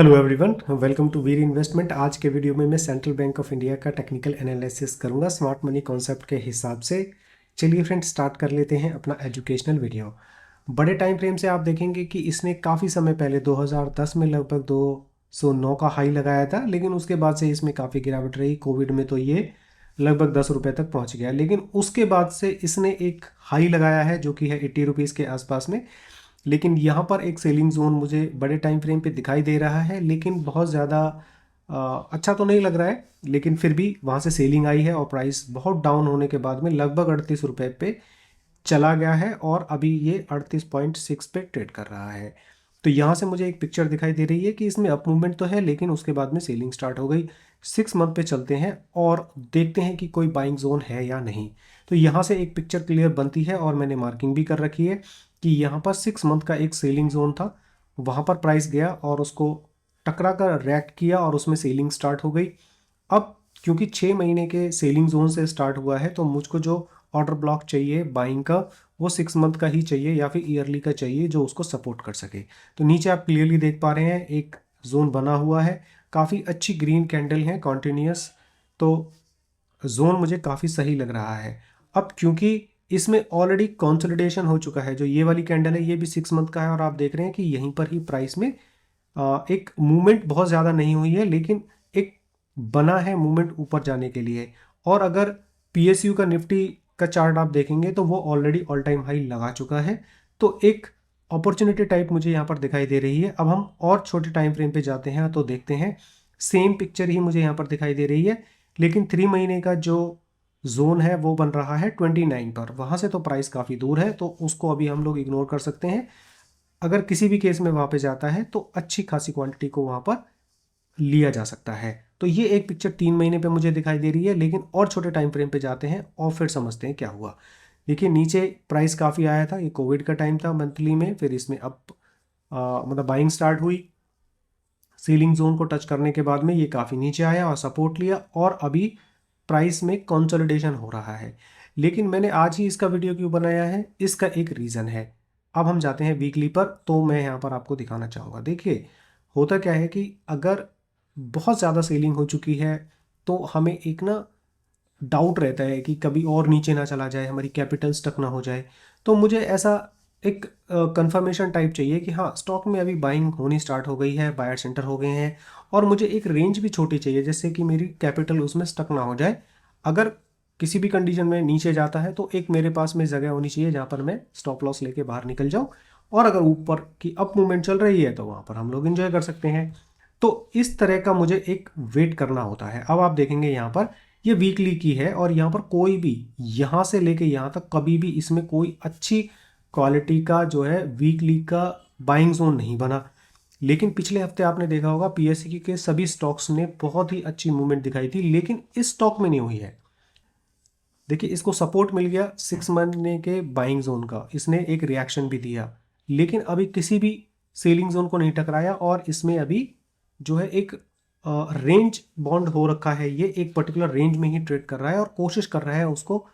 Hello everyone, welcome to Veer investment. आज के video में मैं सेंट्रल बैंक ऑफ इंडिया का टेक्निकल एनालिसिस करूंगा स्मार्ट मनी कॉन्सेप्ट के हिसाब से। चलिए फ्रेंड्स, स्टार्ट कर लेते हैं अपना एजुकेशनल वीडियो। बड़े टाइम फ्रेम से आप देखेंगे कि इसने काफ़ी समय पहले 2010 में लगभग 209 का हाई लगाया था, लेकिन उसके बाद से इसमें काफ़ी गिरावट रही। कोविड में तो ये लगभग 10 रुपये तक पहुंच गया, लेकिन उसके बाद से इसने एक हाई लगाया है जो कि है 80 रुपीज़ के आसपास में। लेकिन यहाँ पर एक सेलिंग जोन मुझे बड़े टाइम फ्रेम पे दिखाई दे रहा है, लेकिन बहुत ज़्यादा अच्छा तो नहीं लग रहा है। लेकिन फिर भी वहाँ से सेलिंग आई है और प्राइस बहुत डाउन होने के बाद में लगभग 38 रुपये पे चला गया है और अभी ये 38.6 पे ट्रेड कर रहा है। तो यहाँ से मुझे एक पिक्चर दिखाई दे रही है कि इसमें अप मूवमेंट तो है, लेकिन उसके बाद में सेलिंग स्टार्ट हो गई। 6 मंथ पे चलते हैं और देखते हैं कि कोई बाइंग जोन है या नहीं। तो यहाँ से एक पिक्चर क्लियर बनती है और मैंने मार्किंग भी कर रखी है कि यहाँ पर 6 मंथ का एक सेलिंग जोन था, वहाँ पर प्राइस गया और उसको टकरा कर रिएक्ट किया और उसमें सेलिंग स्टार्ट हो गई। अब क्योंकि 6 महीने के सेलिंग जोन से स्टार्ट हुआ है, तो मुझको जो ऑर्डर ब्लॉक चाहिए बाइंग का वो 6 मंथ का ही चाहिए या फिर ईयरली का चाहिए जो उसको सपोर्ट कर सके। तो नीचे आप क्लियरली देख पा रहे हैं एक जोन बना हुआ है, काफ़ी अच्छी ग्रीन कैंडल है कॉन्टिन्यूस। तो जोन मुझे काफ़ी सही लग रहा है। अब क्योंकि इसमें ऑलरेडी कंसोलिडेशन हो चुका है, जो ये वाली कैंडल है ये भी 6 मंथ का है और आप देख रहे हैं कि यहीं पर ही प्राइस में एक मूवमेंट बहुत ज़्यादा नहीं हुई है, लेकिन एक बना है मूवमेंट ऊपर जाने के लिए। और अगर पीएसयू का निफ्टी का चार्ट आप देखेंगे तो वो ऑलरेडी ऑल टाइम हाई लगा चुका है। तो एक अपॉर्चुनिटी टाइप मुझे यहाँ पर दिखाई दे रही है। अब हम और छोटे टाइम फ्रेम पे जाते हैं तो देखते हैं सेम पिक्चर ही मुझे यहाँ पर दिखाई दे रही है, लेकिन 3 महीने का जो जोन है वो बन रहा है 29 पर। वहाँ से तो प्राइस काफ़ी दूर है, तो उसको अभी हम लोग इग्नोर कर सकते हैं। अगर किसी भी केस में वहाँ पे जाता है तो अच्छी खासी क्वांटिटी को वहाँ पर लिया जा सकता है। तो ये एक पिक्चर 3 महीने पे मुझे दिखाई दे रही है, लेकिन और छोटे टाइम फ्रेम पे जाते हैं और फिर समझते हैं क्या हुआ। देखिए नीचे प्राइस काफ़ी आया था, ये कोविड का टाइम था मंथली में, फिर इसमें अब मतलब बाइंग स्टार्ट हुई। सीलिंग जोन को टच करने के बाद में ये काफ़ी नीचे आया और सपोर्ट लिया और अभी प्राइस में कंसोलिडेशन हो रहा है। लेकिन मैंने आज ही इसका वीडियो क्यों बनाया है, इसका एक रीज़न है। अब हम जाते हैं वीकली पर, तो मैं यहाँ पर आपको दिखाना चाहूँगा। देखिए होता क्या है कि अगर बहुत ज़्यादा सेलिंग हो चुकी है तो हमें एक ना डाउट रहता है कि कभी और नीचे ना चला जाए, हमारी कैपिटल स्टक ना हो जाए। तो मुझे ऐसा एक कंफर्मेशन टाइप चाहिए कि हाँ स्टॉक में अभी बाइंग होनी स्टार्ट हो गई है, बायर सेंटर हो गए हैं, और मुझे एक रेंज भी छोटी चाहिए जिससे कि मेरी कैपिटल उसमें स्टक ना हो जाए। अगर किसी भी कंडीशन में नीचे जाता है तो एक मेरे पास में जगह होनी चाहिए जहाँ पर मैं स्टॉप लॉस लेके बाहर निकल जाऊँ, और अगर ऊपर की अप मूवमेंट चल रही है तो वहाँ पर हम लोग एंजॉय कर सकते हैं। तो इस तरह का मुझे एक वेट करना होता है। अब आप देखेंगे यहाँ पर ये वीकली की है और यहाँ पर कोई भी यहाँ से लेके यहाँ तक कभी भी इसमें कोई अच्छी क्वालिटी का जो है वीकली का बाइंग जोन नहीं बना। लेकिन पिछले हफ्ते आपने देखा होगा पीएससी के सभी स्टॉक्स ने बहुत ही अच्छी मूवमेंट दिखाई थी, लेकिन इस स्टॉक में नहीं हुई है। देखिए इसको सपोर्ट मिल गया 6 महीने के बाइंग जोन का, इसने एक रिएक्शन भी दिया, लेकिन अभी किसी भी सेलिंग जोन को नहीं टकराया और इसमें अभी जो है एक रेंज बॉन्ड हो रखा है। ये एक पर्टिकुलर रेंज में ही ट्रेड कर रहा है और कोशिश कर रहा है उसको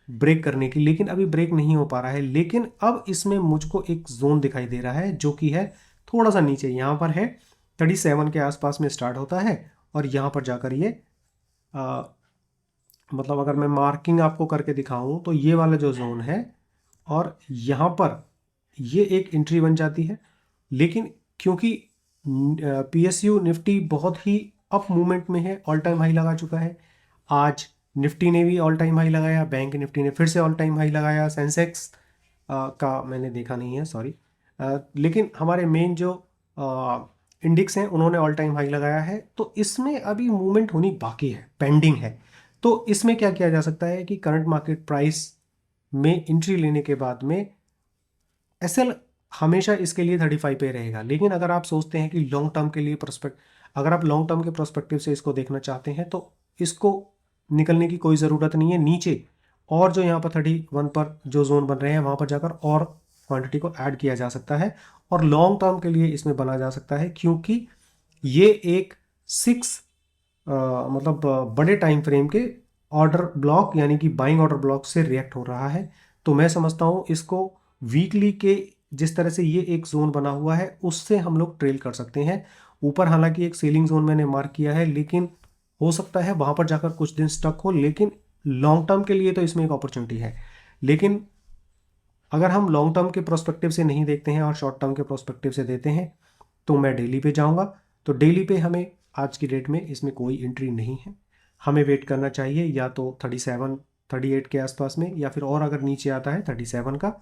ब्रेक करने की, लेकिन अभी ब्रेक नहीं हो पा रहा है। लेकिन अब इसमें मुझको एक जोन दिखाई दे रहा है जो कि है थोड़ा सा नीचे, यहाँ पर है 37 के आसपास में स्टार्ट होता है और यहाँ पर जाकर ये मतलब अगर मैं मार्किंग आपको करके दिखाऊं तो ये वाला जो जोन है और यहाँ पर ये एक एंट्री बन जाती है। लेकिन क्योंकि पीएसयू निफ्टी बहुत ही अप मूवमेंट में है, ऑल टाइम हाई लगा चुका है। आज निफ्टी ने भी ऑल टाइम हाई लगाया, बैंक निफ्टी ने फिर से ऑल टाइम हाई लगाया, सेंसेक्स का मैंने देखा नहीं है सॉरी, लेकिन हमारे मेन जो इंडेक्स हैं उन्होंने ऑल टाइम हाई लगाया है। तो इसमें अभी मूवमेंट होनी बाकी है, पेंडिंग है। तो इसमें क्या किया जा सकता है कि करंट मार्केट प्राइस में एंट्री लेने के बाद में एसएल हमेशा इसके लिए 35 पे रहेगा। लेकिन अगर आप सोचते हैं कि लॉन्ग टर्म के लिए अगर आप लॉन्ग टर्म के प्रोस्पेक्टिव से इसको देखना चाहते हैं तो इसको निकलने की कोई ज़रूरत नहीं है नीचे। और जो यहाँ पर 31 पर जो जोन बन रहे हैं वहाँ पर जाकर और क्वांटिटी को ऐड किया जा सकता है और लॉन्ग टर्म के लिए इसमें बना जा सकता है, क्योंकि ये एक 6 मतलब बड़े टाइम फ्रेम के ऑर्डर ब्लॉक यानी कि बाइंग ऑर्डर ब्लॉक से रिएक्ट हो रहा है। तो मैं समझता हूँ इसको वीकली के जिस तरह से ये एक जोन बना हुआ है उससे हम लोग ट्रेल कर सकते हैं। ऊपर हालांकि एक सेलिंग जोन मैंने मार्क किया है, लेकिन हो सकता है वहाँ पर जाकर कुछ दिन स्टक हो, लेकिन लॉन्ग टर्म के लिए तो इसमें एक अपॉर्चुनिटी है। लेकिन अगर हम लॉन्ग टर्म के प्रोस्पेक्टिव से नहीं देखते हैं और शॉर्ट टर्म के प्रोस्पेक्टिव से देते हैं, तो मैं डेली पे जाऊंगा। तो डेली पे हमें आज की डेट में इसमें कोई एंट्री नहीं है, हमें वेट करना चाहिए या तो 37 38 के आसपास में, या फिर और अगर नीचे आता है 37 का,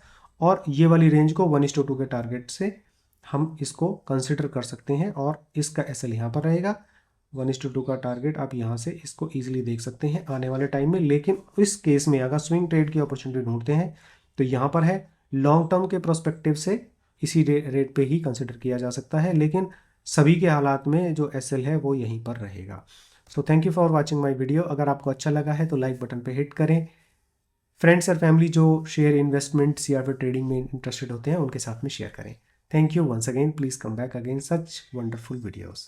और ये वाली रेंज को 1:2 के टारगेट से हम इसको कंसिडर कर सकते हैं। और इसका एसएल यहाँ पर रहेगा 1:2 का टारगेट, आप यहाँ से इसको ईजिली देख सकते हैं आने वाले टाइम में। लेकिन इस केस में अगर स्विंग ट्रेड की अपॉर्चुनिटी ढूंढते हैं तो यहाँ पर है, लॉन्ग टर्म के प्रोस्पेक्टिव से इसी रेट पे ही कंसिडर किया जा सकता है, लेकिन सभी के हालात में जो एसएल है वो यहीं पर रहेगा। So thank you for watching my video. अगर आपको अच्छा लगा है तो लाइक बटन पे हिट करें। फ्रेंड्स और फैमिली जो शेयर इन्वेस्टमेंट्स या फिर ट्रेडिंग में इंटरेस्टेड होते हैं उनके साथ में शेयर करें। Thank you once again, please come back again such wonderful videos.